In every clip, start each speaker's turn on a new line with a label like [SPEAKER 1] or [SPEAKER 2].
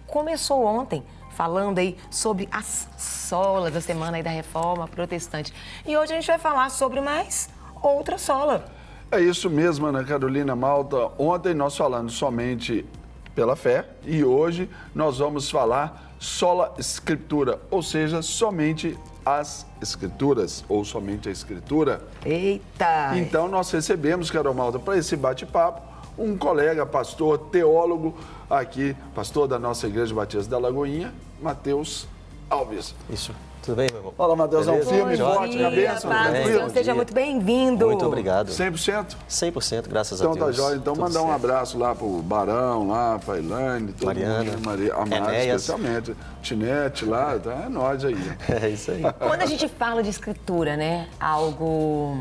[SPEAKER 1] começou ontem, falando aí sobre as solas da semana aí da Reforma Protestante. E hoje a gente vai falar sobre mais outra sola.
[SPEAKER 2] É isso mesmo, Ana Carolina Malta. Ontem nós falamos somente pela fé e hoje nós vamos falar sola escritura, ou seja, somente as escrituras ou somente a escritura.
[SPEAKER 1] Eita!
[SPEAKER 2] Então nós recebemos, Carol Malta, para esse bate-papo, um colega, pastor, teólogo aqui, pastor da nossa Igreja Batista da Lagoinha, Mateus Alves.
[SPEAKER 3] Isso. Tudo bem, meu irmão?
[SPEAKER 2] Fala, Mateus, é um firme,
[SPEAKER 1] Bom
[SPEAKER 2] forte,
[SPEAKER 1] dia,
[SPEAKER 2] cabeça,
[SPEAKER 1] paz do
[SPEAKER 2] tranquilo?
[SPEAKER 1] Senhor, seja muito bem-vindo.
[SPEAKER 3] Muito obrigado.
[SPEAKER 2] 100%?
[SPEAKER 3] 100%, graças a
[SPEAKER 2] Então
[SPEAKER 3] Deus.
[SPEAKER 2] tá jóia. Então
[SPEAKER 3] Tudo
[SPEAKER 2] mandar um
[SPEAKER 3] certo.
[SPEAKER 2] abraço lá pro Barão, lá pra Ilane, todo
[SPEAKER 3] Mariana,
[SPEAKER 2] mundo, a Mari,
[SPEAKER 3] Enéas.
[SPEAKER 2] especialmente, Tinete lá, tá? É nós aí.
[SPEAKER 3] É isso aí.
[SPEAKER 1] Quando a gente fala de escritura, né, algo...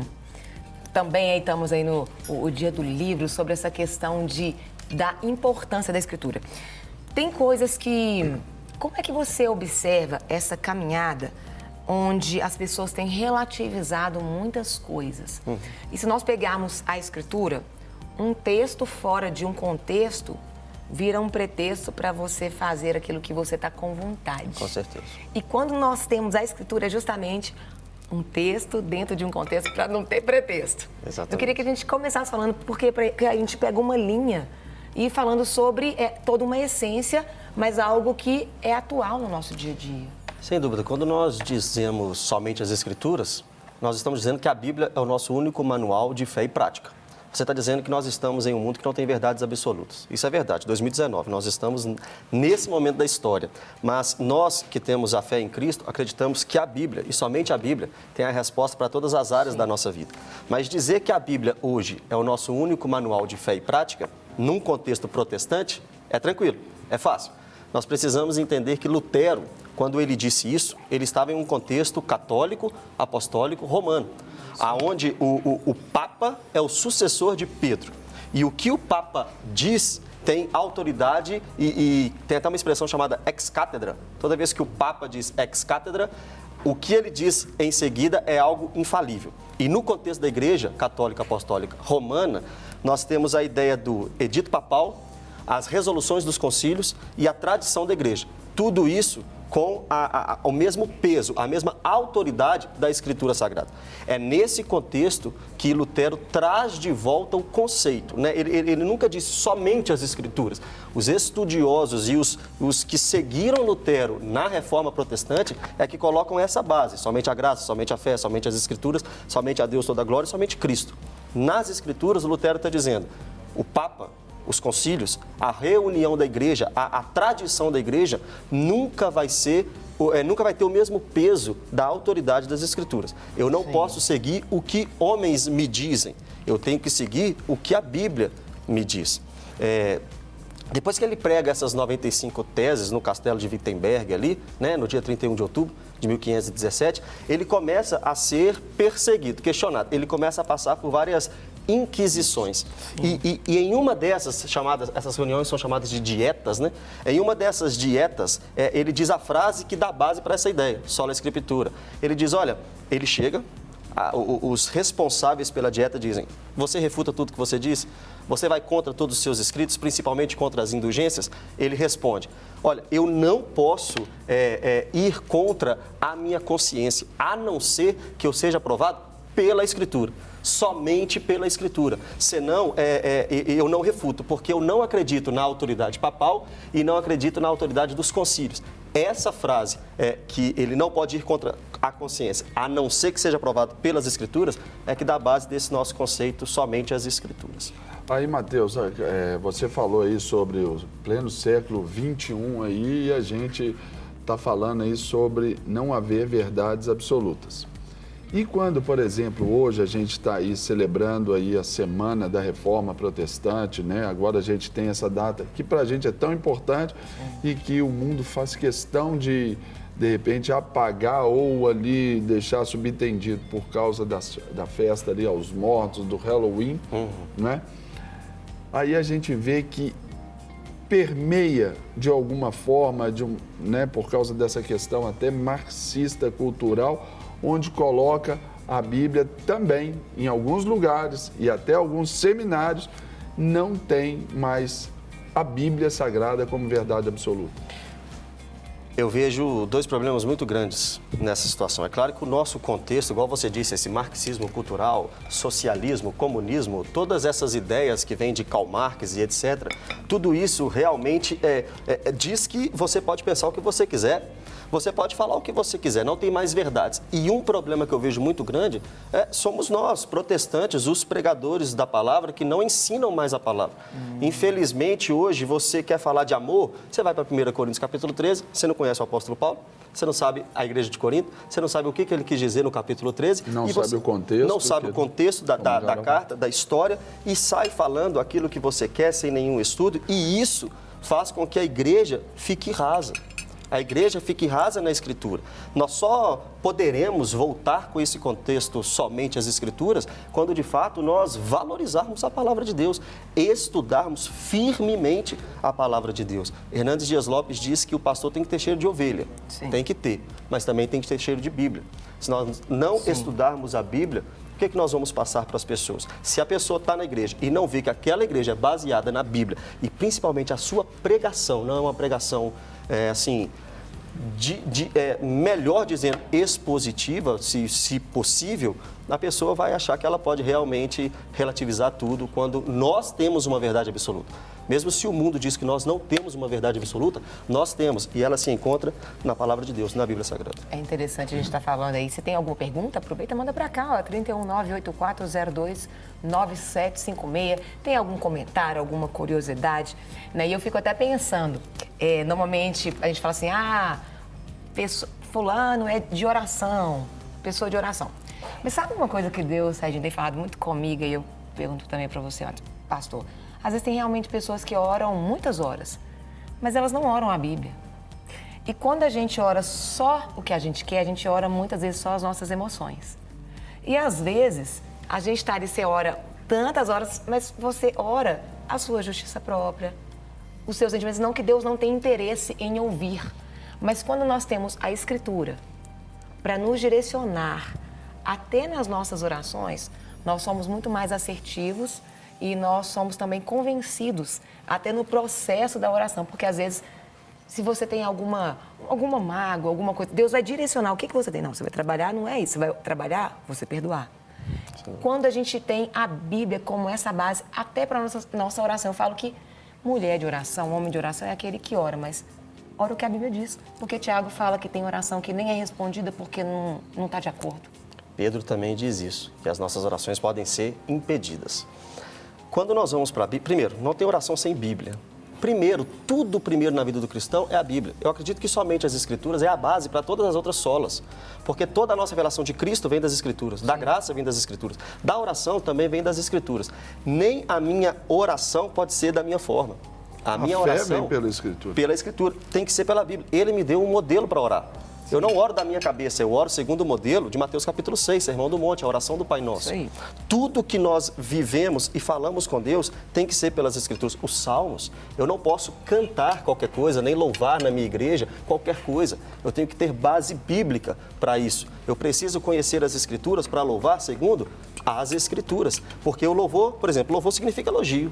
[SPEAKER 1] Também aí estamos aí no o dia do livro, sobre essa questão da importância da escritura. Tem coisas que... Como é que você observa essa caminhada onde as pessoas têm relativizado muitas coisas? E se nós pegarmos a escritura, um texto fora de um contexto vira um pretexto para você fazer aquilo que você está com vontade.
[SPEAKER 3] Com certeza.
[SPEAKER 1] E quando nós temos a escritura, é justamente um texto dentro de um contexto para não ter pretexto.
[SPEAKER 3] Exatamente.
[SPEAKER 1] Eu queria que a gente começasse falando, porque a gente pega uma linha e falando sobre toda uma essência, mas algo que é atual no nosso dia a dia.
[SPEAKER 3] Sem dúvida. Quando nós dizemos somente as Escrituras, nós estamos dizendo que a Bíblia é o nosso único manual de fé e prática. Você está dizendo que nós estamos em um mundo que não tem verdades absolutas. Isso é verdade. 2019, nós estamos nesse momento da história. Mas nós que temos a fé em Cristo, acreditamos que a Bíblia, e somente a Bíblia, tem a resposta para todas as áreas da nossa vida. Mas dizer que a Bíblia hoje é o nosso único manual de fé e prática, num contexto protestante, é tranquilo, é fácil. Nós precisamos entender que Lutero, quando ele disse isso, ele estava em um contexto católico, apostólico, romano, aonde o Papa é o sucessor de Pedro. E o que o Papa diz tem autoridade e tem até uma expressão chamada ex-cátedra. Toda vez que o Papa diz ex-cátedra, o que ele diz em seguida é algo infalível. E no contexto da Igreja Católica Apostólica Romana, nós temos a ideia do edito papal, as resoluções dos concílios e a tradição da Igreja. Tudo isso com o mesmo peso, a mesma autoridade da Escritura Sagrada. É nesse contexto que Lutero traz de volta o conceito, né? Ele nunca disse somente as Escrituras. Os estudiosos e os que seguiram Lutero na Reforma Protestante é que colocam essa base, somente a graça, somente a fé, somente as Escrituras, somente a Deus toda a glória, somente Cristo. Nas Escrituras, Lutero está dizendo, o Papa, os concílios, a reunião da igreja, a tradição da igreja nunca vai ter o mesmo peso da autoridade das Escrituras. Eu não posso seguir o que homens me dizem, eu tenho que seguir o que a Bíblia me diz. Depois que ele prega essas 95 teses no castelo de Wittenberg ali, né, no dia 31 de outubro de 1517, ele começa a ser perseguido, questionado. Ele começa a passar por várias inquisições. E em uma dessas essas reuniões são chamadas de dietas, né? Em uma dessas dietas, ele diz a frase que dá base para essa ideia, sola escritura. Ele diz, olha, ele chega, os responsáveis pela dieta dizem, você refuta tudo que você diz? Você vai contra todos os seus escritos, principalmente contra as indulgências? Ele responde, olha, eu não posso ir contra a minha consciência, a não ser que eu seja aprovado pela Escritura. Somente pela Escritura. Senão, eu não refuto, porque eu não acredito na autoridade papal e não acredito na autoridade dos concílios. Essa frase, que ele não pode ir contra a consciência, a não ser que seja aprovado pelas Escrituras, é que dá base desse nosso conceito, somente as Escrituras.
[SPEAKER 2] Aí, Mateus, você falou aí sobre o pleno século XXI aí, e a gente está falando aí sobre não haver verdades absolutas. E quando, por exemplo, hoje a gente está aí celebrando aí a Semana da Reforma Protestante, né? Agora a gente tem essa data que para a gente é tão importante e que o mundo faz questão de repente, apagar ou ali deixar subentendido por causa da festa ali aos mortos, do Halloween, né? Aí a gente vê que permeia de alguma forma, né, por causa dessa questão até marxista cultural, onde coloca a Bíblia também, em alguns lugares e até alguns seminários, não tem mais a Bíblia Sagrada como verdade absoluta?
[SPEAKER 3] Eu vejo dois problemas muito grandes nessa situação. É claro que o nosso contexto, igual você disse, esse marxismo cultural, socialismo, comunismo, todas essas ideias que vêm de Karl Marx e etc., tudo isso realmente diz que você pode pensar o que você quiser, você pode falar o que você quiser, não tem mais verdades. E um problema que eu vejo muito grande somos nós, protestantes, os pregadores da palavra, que não ensinam mais a palavra. Infelizmente, hoje, você quer falar de amor, você vai para 1 Coríntios capítulo 13, você não conhece o apóstolo Paulo, você não sabe a igreja de Corinto, você não sabe o que ele quis dizer no capítulo 13.
[SPEAKER 2] Não sabe o contexto.
[SPEAKER 3] Não sabe o contexto da carta, da história, e sai falando aquilo que você quer sem nenhum estudo, e isso faz com que a igreja fique rasa. A igreja fique rasa na Escritura. Nós só poderemos voltar com esse contexto somente às Escrituras quando, de fato, nós valorizarmos a palavra de Deus, estudarmos firmemente a palavra de Deus. Hernandes Dias Lopes diz que o pastor tem que ter cheiro de ovelha. Sim. Tem que ter, mas também tem que ter cheiro de Bíblia. Se nós não estudarmos a Bíblia, o que nós vamos passar para as pessoas? Se a pessoa está na igreja e não vê que aquela igreja é baseada na Bíblia e principalmente a sua pregação não é uma pregação melhor dizendo, expositiva, se possível, a pessoa vai achar que ela pode realmente relativizar tudo quando nós temos uma verdade absoluta. Mesmo se o mundo diz que nós não temos uma verdade absoluta, nós temos, e ela se encontra na palavra de Deus, na Bíblia Sagrada.
[SPEAKER 1] É interessante a gente estar falando aí. Se tem alguma pergunta, aproveita e manda para cá, ó, 31984029756. Tem algum comentário, alguma curiosidade? Né? E eu fico até pensando, normalmente a gente fala assim, fulano é de oração, pessoa de oração. Mas sabe uma coisa que Deus, a gente tem falado muito comigo, e eu pergunto também para você, pastor, às vezes tem realmente pessoas que oram muitas horas, mas elas não oram a Bíblia. E quando a gente ora só o que a gente quer, a gente ora muitas vezes só as nossas emoções. E às vezes, a gente está ali, você ora tantas horas, mas você ora a sua justiça própria, os seus sentimentos, não que Deus não tem interesse em ouvir. Mas quando nós temos a Escritura para nos direcionar até nas nossas orações, nós somos muito mais assertivos e nós somos também convencidos até no processo da oração, porque às vezes, se você tem alguma mágoa, alguma coisa, Deus vai direcionar o que você tem. Não, você vai trabalhar, não é isso, você vai trabalhar, você perdoar. Sim. Quando a gente tem a Bíblia como essa base, até para a nossa oração, eu falo que mulher de oração, homem de oração é aquele que ora, mas ora o que a Bíblia diz, porque Tiago fala que tem oração que nem é respondida porque não está de acordo.
[SPEAKER 3] Pedro também diz isso, que as nossas orações podem ser impedidas. Quando nós vamos para a Bíblia, primeiro, não tem oração sem Bíblia. Tudo primeiro na vida do cristão é a Bíblia. Eu acredito que somente as Escrituras é a base para todas as outras solas, porque toda a nossa revelação de Cristo vem das Escrituras, da graça vem das Escrituras, da oração também vem das Escrituras. Nem a minha oração pode ser da minha forma. A minha oração
[SPEAKER 2] vem pela Escritura.
[SPEAKER 3] Pela Escritura, tem que ser pela Bíblia. Ele me deu um modelo para orar. Eu não oro da minha cabeça, eu oro segundo o modelo de Mateus capítulo 6, Sermão do Monte, a oração do Pai Nosso. Tudo que nós vivemos e falamos com Deus tem que ser pelas Escrituras. Os salmos, eu não posso cantar qualquer coisa, nem louvar na minha igreja qualquer coisa. Eu tenho que ter base bíblica para isso. Eu preciso conhecer as Escrituras para louvar segundo as Escrituras. Porque o louvor, por exemplo, louvor significa elogio.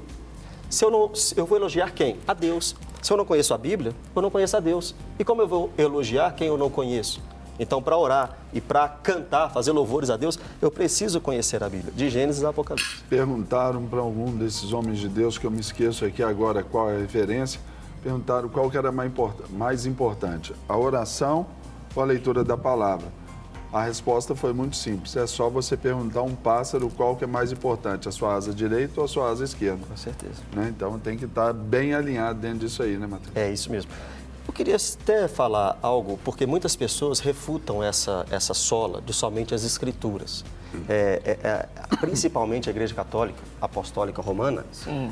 [SPEAKER 3] Eu vou elogiar quem? A Deus. Se eu não conheço a Bíblia, eu não conheço a Deus. E como eu vou elogiar quem eu não conheço? Então, para orar e para cantar, fazer louvores a Deus, eu preciso conhecer a Bíblia, de Gênesis a Apocalipse.
[SPEAKER 2] Perguntaram para algum desses homens de Deus, que eu me esqueço aqui agora qual é a referência, perguntaram qual que era mais importante, a oração ou a leitura da palavra. A resposta foi muito simples, é só você perguntar a um pássaro qual que é mais importante, a sua asa direita ou a sua asa esquerda.
[SPEAKER 3] Com certeza.
[SPEAKER 2] Né? Então tem que estar bem alinhado dentro disso aí, né, Matheus?
[SPEAKER 3] É isso mesmo. Eu queria até falar algo, porque muitas pessoas refutam essa sola de somente as Escrituras. Principalmente a Igreja Católica, Apostólica Romana,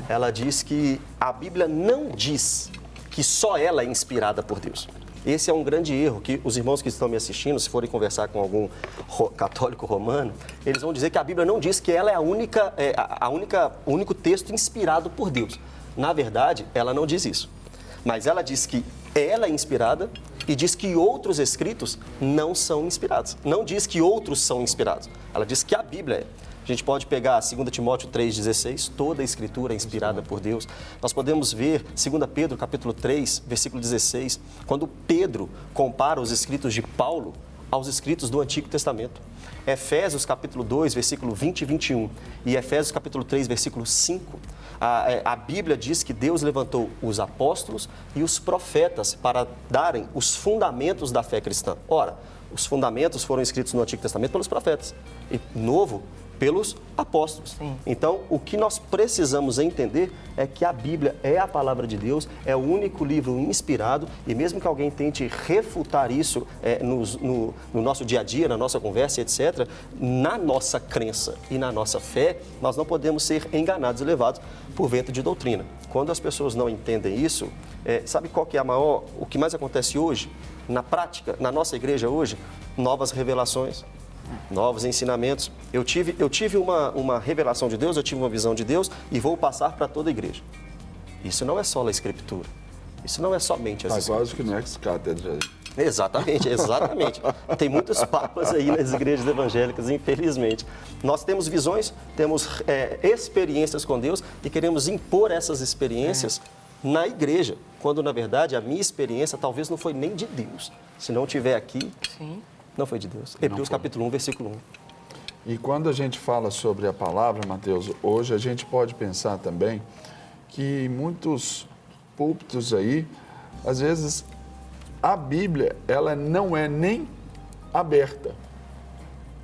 [SPEAKER 3] ela diz que a Bíblia não diz que só ela é inspirada por Deus. Esse é um grande erro que os irmãos que estão me assistindo, se forem conversar com algum católico romano, eles vão dizer que a Bíblia não diz que ela é o único texto inspirado por Deus. Na verdade, ela não diz isso. Mas ela diz que ela é inspirada e diz que outros escritos não são inspirados. Não diz que outros são inspirados. Ela diz que a Bíblia é. A gente pode pegar 2 Timóteo 3,16, toda a Escritura é inspirada por Deus. Nós podemos ver 2 Pedro, capítulo 3, versículo 16, quando Pedro compara os escritos de Paulo aos escritos do Antigo Testamento. Efésios, capítulo 2, versículo 20 e 21, e Efésios, capítulo 3, versículo 5, a Bíblia diz que Deus levantou os apóstolos e os profetas para darem os fundamentos da fé cristã. Ora, os fundamentos foram escritos no Antigo Testamento pelos profetas e Novo pelos apóstolos.
[SPEAKER 1] Sim.
[SPEAKER 3] Então, o que nós precisamos entender é que a Bíblia é a palavra de Deus, é o único livro inspirado, e mesmo que alguém tente refutar isso no nosso dia a dia, na nossa conversa, etc., na nossa crença e na nossa fé, nós não podemos ser enganados e levados por vento de doutrina. Quando as pessoas não entendem isso, sabe qual que é o que mais acontece hoje? Na prática, na nossa igreja hoje, novas revelações, novos ensinamentos. Eu tive uma revelação de Deus, eu tive uma visão de Deus e vou passar para toda a igreja. Isso não é só a Escritura. Isso não é somente as Escrituras.
[SPEAKER 2] Quase que no ex-cátedra.
[SPEAKER 3] Exatamente. Tem muitos papas aí nas igrejas evangélicas, infelizmente. Nós temos visões, temos experiências com Deus e queremos impor essas experiências na igreja, quando na verdade a minha experiência talvez não foi nem de Deus. Se não estiver aqui, não foi de Deus. Hebreus capítulo 1, versículo 1.
[SPEAKER 2] E quando a gente fala sobre a palavra, Mateus, hoje a gente pode pensar também que muitos púlpitos aí, às vezes a Bíblia, ela não é nem aberta.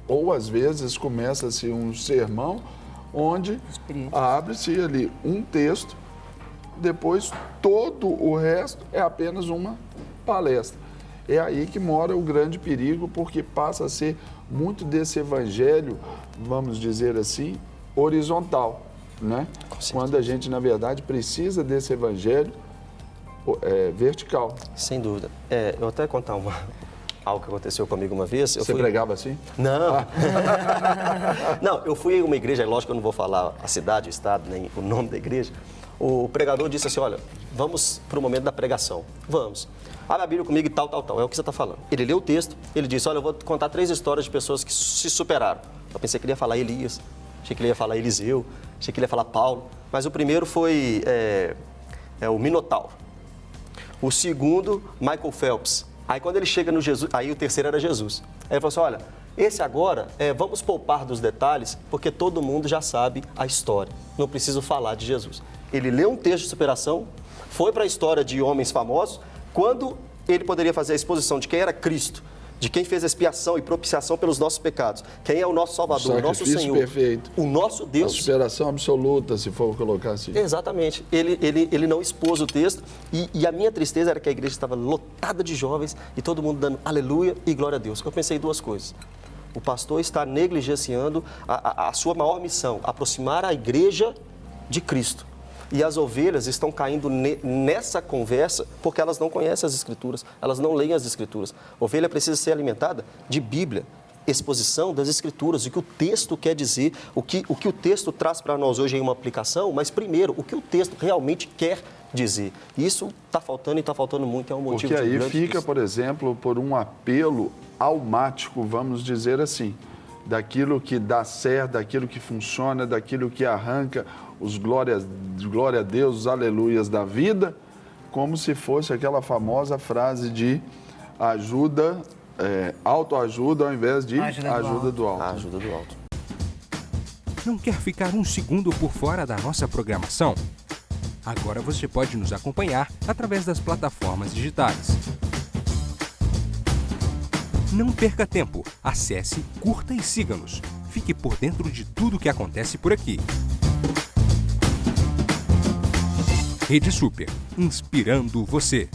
[SPEAKER 2] Ou às vezes começa-se um sermão onde abre-se ali um texto, depois todo o resto é apenas uma palestra. É aí que mora o grande perigo, porque passa a ser muito desse evangelho, vamos dizer assim, horizontal, né? Quando a gente, na verdade, precisa desse evangelho vertical.
[SPEAKER 3] Sem dúvida. Eu até contar algo que aconteceu comigo uma vez.
[SPEAKER 2] Você pregava assim?
[SPEAKER 3] Não. Não, eu fui em uma igreja, lógico que eu não vou falar a cidade, o estado, nem o nome da igreja. O pregador disse assim, olha, vamos para o momento da pregação. Vamos. Abre a Bíblia comigo e tal. É o que você está falando. Ele leu o texto, ele disse, olha, eu vou contar 3 histórias de pessoas que se superaram. Eu pensei que ele ia falar Elias, achei que ele ia falar Eliseu, achei que ele ia falar Paulo. Mas o primeiro foi o Minotauro. O segundo, Michael Phelps. Aí quando ele chega no Jesus, aí o terceiro era Jesus. Aí ele falou assim, olha, esse agora, vamos poupar dos detalhes, porque todo mundo já sabe a história. Não preciso falar de Jesus. Ele leu um texto de superação, foi para a história de homens famosos, quando ele poderia fazer a exposição de quem era Cristo, de quem fez a expiação e propiciação pelos nossos pecados, quem é o nosso Salvador, o nosso Senhor,
[SPEAKER 2] perfeito.
[SPEAKER 3] o nosso Deus.
[SPEAKER 2] A superação absoluta, se for colocar assim.
[SPEAKER 3] Exatamente. Ele não expôs o texto e a minha tristeza era que a igreja estava lotada de jovens e todo mundo dando aleluia e glória a Deus. Eu pensei 2 coisas. O pastor está negligenciando a sua maior missão, aproximar a igreja de Cristo. E as ovelhas estão caindo nessa conversa porque elas não conhecem as Escrituras, elas não leem as Escrituras. A ovelha precisa ser alimentada de Bíblia, exposição das Escrituras, o que o texto quer dizer, o que o texto traz para nós hoje em uma aplicação, mas primeiro, o que o texto realmente quer dizer. Isso está faltando e está faltando muito, é um motivo
[SPEAKER 2] porque
[SPEAKER 3] de
[SPEAKER 2] aí
[SPEAKER 3] grande
[SPEAKER 2] fica,
[SPEAKER 3] tristeza.
[SPEAKER 2] por exemplo, por um apelo almático, vamos dizer assim, daquilo que dá certo, daquilo que funciona, daquilo que arranca os glória a Deus, os aleluias da vida, como se fosse aquela famosa frase de ajuda, autoajuda ao invés de ajuda do alto.
[SPEAKER 3] Ajuda do alto.
[SPEAKER 4] Não quer ficar um segundo por fora da nossa programação? Agora você pode nos acompanhar através das plataformas digitais. Não perca tempo, acesse, curta e siga-nos. Fique por dentro de tudo o que acontece por aqui. Rede Super, inspirando você.